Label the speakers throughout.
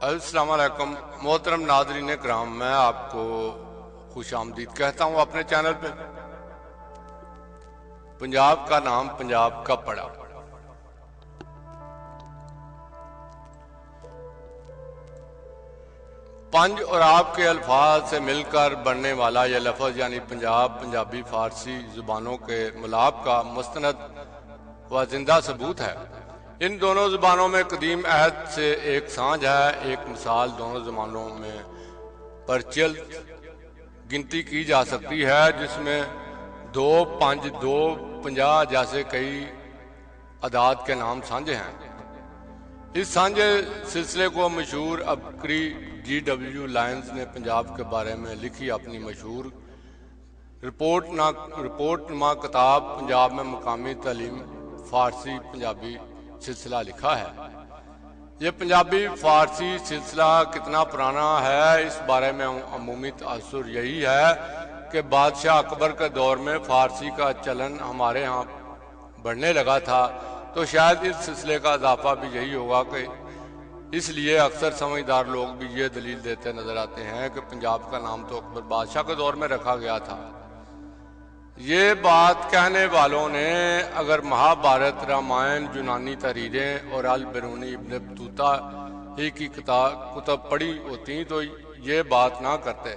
Speaker 1: السلام علیکم محترم ناظرین کرام، میں آپ کو خوش آمدید کہتا ہوں اپنے چینل پہ۔ پنجاب کا نام پنجاب کا پڑا۔ پنج اور آپ کے الفاظ سے مل کر بننے والا یہ لفظ یعنی پنجاب، پنجابی، فارسی زبانوں کے ملاپ کا مستند و زندہ ثبوت ہے۔ ان دونوں زبانوں میں قدیم عہد سے ایک سانجھ ہے، ایک مثال دونوں زبانوں میں پرچلت گنتی کی جا سکتی ہے، جس میں 2، 5، 2، 50 جیسے کئی اعداد کے نام سانجے ہیں۔ اس سانجے سلسلے کو مشہور عبقری GW لائنز نے پنجاب کے بارے میں لکھی اپنی مشہور رپورٹ نما کتاب پنجاب میں مقامی تعلیم فارسی پنجابی سلسلہ لکھا ہے۔ یہ پنجابی فارسی سلسلہ کتنا پرانا ہے، اس بارے میں عمومی تاثر یہی ہے کہ بادشاہ اکبر کے دور میں فارسی کا چلن ہمارے ہاں بڑھنے لگا تھا، تو شاید اس سلسلے کا اضافہ بھی یہی ہوگا کہ اس لیے اکثر سمجھدار لوگ بھی یہ دلیل دیتے نظر آتے ہیں کہ پنجاب کا نام تو اکبر بادشاہ کے دور میں رکھا گیا تھا۔ یہ بات کہنے والوں نے اگر مہابھارت، رامائن، یونانی تحریریں اور البرونی ابن بطوطہ ہی کی کتب پڑھی ہوتی تو یہ بات نہ کرتے۔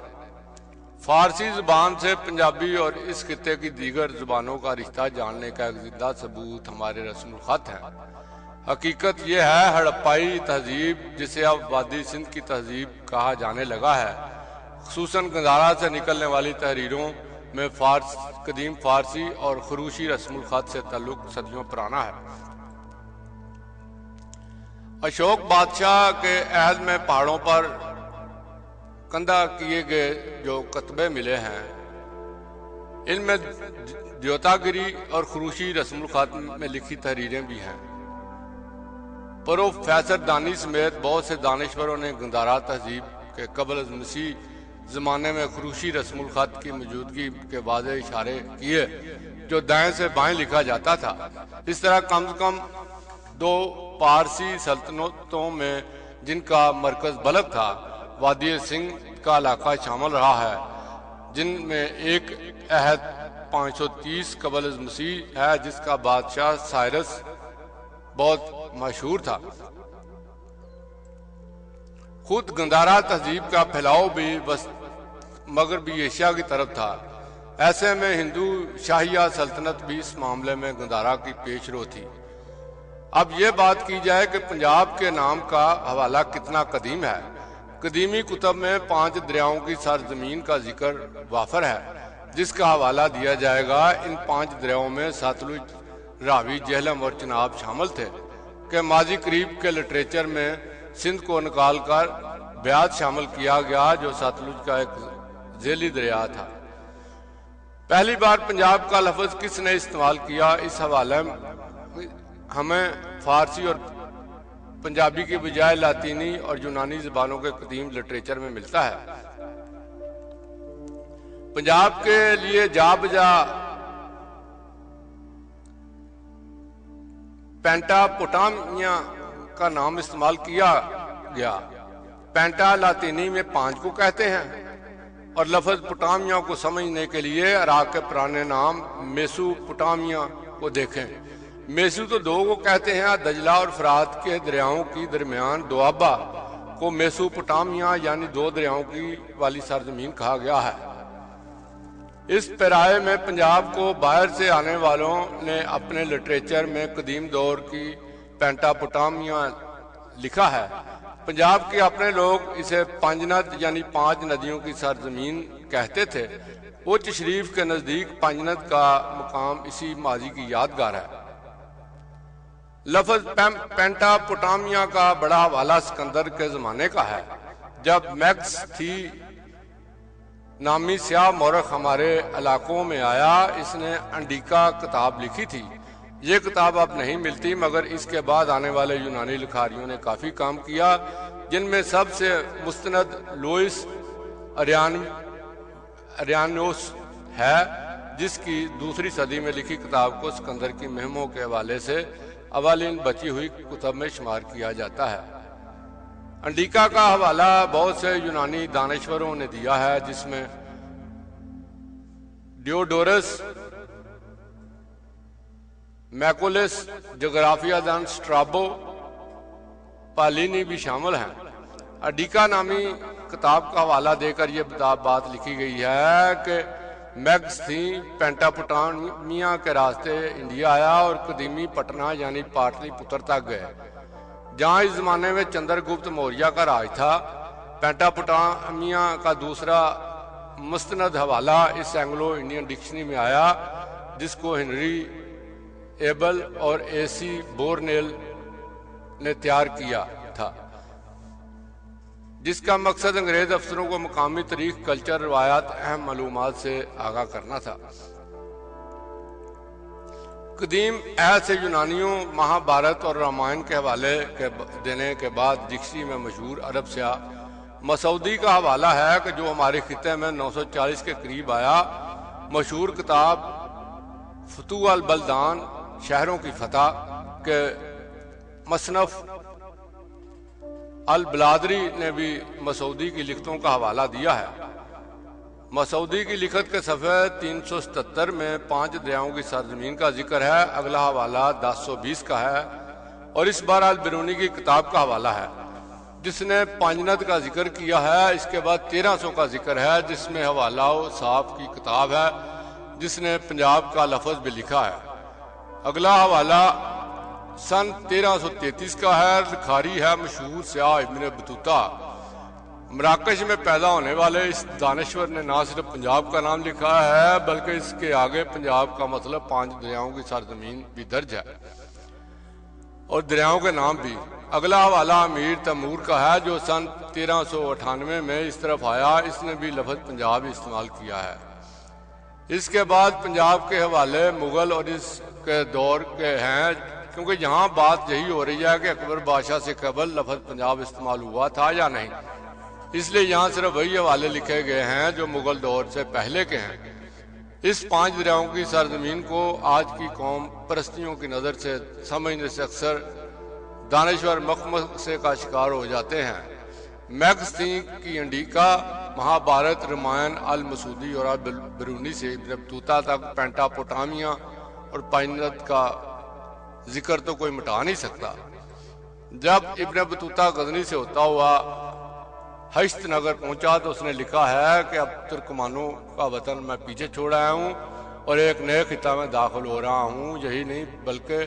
Speaker 1: فارسی زبان سے پنجابی اور اس خطے کی دیگر زبانوں کا رشتہ جاننے کا ایک زندہ ثبوت ہمارے رسم الخط ہیں۔ حقیقت یہ ہے ہڑپائی تہذیب، جسے اب وادی سندھ کی تہذیب کہا جانے لگا ہے، خصوصاً گندھارا سے نکلنے والی تحریروں میں قدیم فارسی اور خروشی رسم الخط سے تعلق صدیوں پرانا ہے۔ اشوک بادشاہ کے عہد میں پہاڑوں پر کندہ کیے گئے جو کتبے ملے ہیں، ان میں دیوتاگری اور خروشی رسم الخط میں لکھی تحریریں بھی ہیں۔ پروفیسر دانی سمیت بہت سے دانشوروں نے گندھارا تہذیب کے قبل از مسیح زمانے میں خروشی رسم الخط کی موجودگی کے واضح اشارے کیے، جو دائیں سے بائیں لکھا جاتا تھا۔ اس طرح کم از کم 2 پارسی سلطنتوں میں، جن کا مرکز بلخ تھا، وادی سندھ کا علاقہ شامل رہا ہے، جن میں ایک عہد 530 قبل از مسیح ہے، جس کا بادشاہ سائرس بہت مشہور تھا۔ خود گندھارا تہذیب کا پھیلاؤ بھی مغربی ایشیا کی طرف تھا۔ ایسے میں ہندو شاہیہ سلطنت بھی اس معاملے میں گندھارا کی پیش رو تھی۔ اب یہ بات کی جائے کہ پنجاب کے نام کا حوالہ کتنا قدیم ہے۔ قدیمی کتب میں 5 دریاؤں کی سرزمین کا ذکر وافر ہے، جس کا حوالہ دیا جائے گا۔ ان 5 دریاؤں میں ساتلج، راوی، جہلم اور چناب شامل تھے کہ ماضی قریب کے لٹریچر میں سندھ کو نکال کر بیات شامل کیا گیا، جو ساتلج کا ایک ذیلی دریا تھا۔ پہلی بار پنجاب کا لفظ کس نے استعمال کیا، اس حوالے ہمیں فارسی اور پنجابی کی بجائے لاطینی اور یونانی زبانوں کے قدیم لٹریچر میں ملتا ہے۔ پنجاب کے لیے جا بجا پینٹا پوٹامیا کا نام استعمال کیا گیا۔ پینٹا لاطینی میں 5 کو کہتے ہیں، اور لفظ پوٹامیا کو سمجھنے کے لیے عراق کے پرانے نام میسو پوٹامیا کو دیکھیں۔ میسو تو 2 کو کہتے ہیں، دجلہ اور فرات کے دریاؤں کی درمیان دوابہ کو میسو پوٹامیا یعنی 2 دریاؤں کی والی سرزمین کہا گیا ہے۔ اس پیرائے میں پنجاب کو باہر سے آنے والوں نے اپنے لٹریچر میں قدیم دور کی پینٹا پوٹامیا لکھا ہے۔ پنجاب کے اپنے لوگ اسے پنجند یعنی 5 ندیوں کی سرزمین کہتے تھے۔ اچ شریف کے نزدیک پنجند کا مقام اسی ماضی کی یادگار ہے۔ لفظ پینٹا پوٹامیا کا بڑا حوالہ سکندر کے زمانے کا ہے، جب میکس تھی نامی سیاہ مورخ ہمارے علاقوں میں آیا۔ اس نے انڈیکا کتاب لکھی تھی۔ یہ کتاب اب نہیں ملتی، مگر اس کے بعد آنے والے یونانی لکھاریوں نے کافی کام کیا، جن میں سب سے مستند لوئس اریانوس ہے، جس کی 2 صدی میں لکھی کتاب کو سکندر کی مہموں کے حوالے سے اولین بچی ہوئی کتب میں شمار کیا جاتا ہے۔ انڈیکا کا حوالہ بہت سے یونانی دانشوروں نے دیا ہے، جس میں ڈیوڈورس، میکولس، جغرافیہ دان اسٹرابو، پالینی بھی شامل ہیں۔ انڈیکا نامی کتاب کا حوالہ دے کر یہ بات لکھی گئی ہے کہ میگستھیں پینٹاپوٹامیا کے راستے انڈیا آیا اور قدیمی پٹنہ یعنی پاٹلی پتر تک گئے، جہاں اس زمانے میں چندر گپت موریہ کا راج تھا۔ پینٹاپوٹامیا کا دوسرا مستند حوالہ اس اینگلو انڈین ڈکشنری میں آیا، جس کو ہنری ایبل اور اے سی بورنیل نے تیار کیا تھا، جس کا مقصد انگریز افسروں کو مقامی تاریخ، کلچر، روایات، اہم معلومات سے آگاہ کرنا تھا۔ قدیم عہد سے یونانیوں مہابھارت اور رامائن کے حوالے دینے کے بعد ڈکشنری میں مشہور عرب سیاح مسعودی کا حوالہ ہے کہ جو ہمارے خطے میں 940 کے قریب آیا۔ مشہور کتاب فتوح البلدان، شہروں کی فتح کے مصنف البلادری نے بھی مسعودی کی لکھتوں کا حوالہ دیا ہے۔ مسعودی کی لکھت کے صفحے 377 میں 5 دریاؤں کی سرزمین کا ذکر ہے۔ اگلا حوالہ 1020 کا ہے اور اس بار البرونی کی کتاب کا حوالہ ہے، جس نے پانجند کا ذکر کیا ہے۔ اس کے بعد 1300 کا ذکر ہے، جس میں حوالہ صاحب کی کتاب ہے، جس نے پنجاب کا لفظ بھی لکھا ہے۔ اگلا حوالہ سن 1333 کا ہے، لکھاری ہے مشہور سیاح ابن بطوطہ۔ مراکش میں پیدا ہونے والے اس دانشور نے نہ صرف پنجاب کا نام لکھا ہے بلکہ اس کے آگے پنجاب کا مطلب 5 دریاؤں کی سرزمین بھی درج ہے اور دریاؤں کے نام بھی۔ اگلا حوالہ امیر تیمور کا ہے، جو سن 1398 میں اس طرف آیا۔ اس نے بھی لفظ پنجاب استعمال کیا ہے۔ اس کے بعد پنجاب کے حوالے مغل اور اس کے دور کے ہیں، کیونکہ یہاں بات یہی ہو رہی ہے کہ اکبر بادشاہ سے قبل لفظ پنجاب استعمال ہوا تھا یا نہیں، اس لیے یہاں صرف وہی حوالے لکھے گئے ہیں جو مغل دور سے پہلے کے ہیں۔ اس 5 دریاؤں کی سرزمین کو آج کی قوم پرستیوں کی نظر سے سمجھنے سے اکثر دانشور مخمصے کا شکار ہو جاتے ہیں۔ میگستھیں کی انڈیکا، مہابھارت، رامائن، المسعودی اور البرونی سے ابن بطوطہ تک پینٹاپوٹامیا اور پانجند کا ذکر تو کوئی مٹا نہیں سکتا۔ جب ابن بطوطہ غزنی سے ہوتا ہوا ہشت نگر پہنچا تو اس نے لکھا ہے کہ اب ترکمانوں کا وطن میں پیچھے چھوڑ آیا ہوں اور ایک نئے خطہ میں داخل ہو رہا ہوں۔ یہی نہیں بلکہ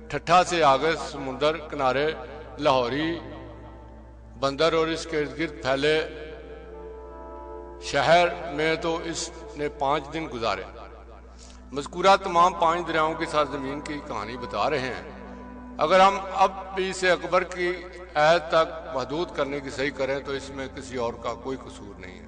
Speaker 1: ٹھٹھا سے آگے سمندر کنارے لاہوری بندر اور اس کے ارد گرد پھیلے شہر میں تو اس نے 5 دن گزارے۔ مذکورہ تمام 5 دریاؤں کی سرزمین کی کہانی بتا رہے ہیں۔ اگر ہم اب بھی اسے اکبر کی عہد تک محدود کرنے کی صحیح کریں تو اس میں کسی اور کا کوئی قصور نہیں ہے۔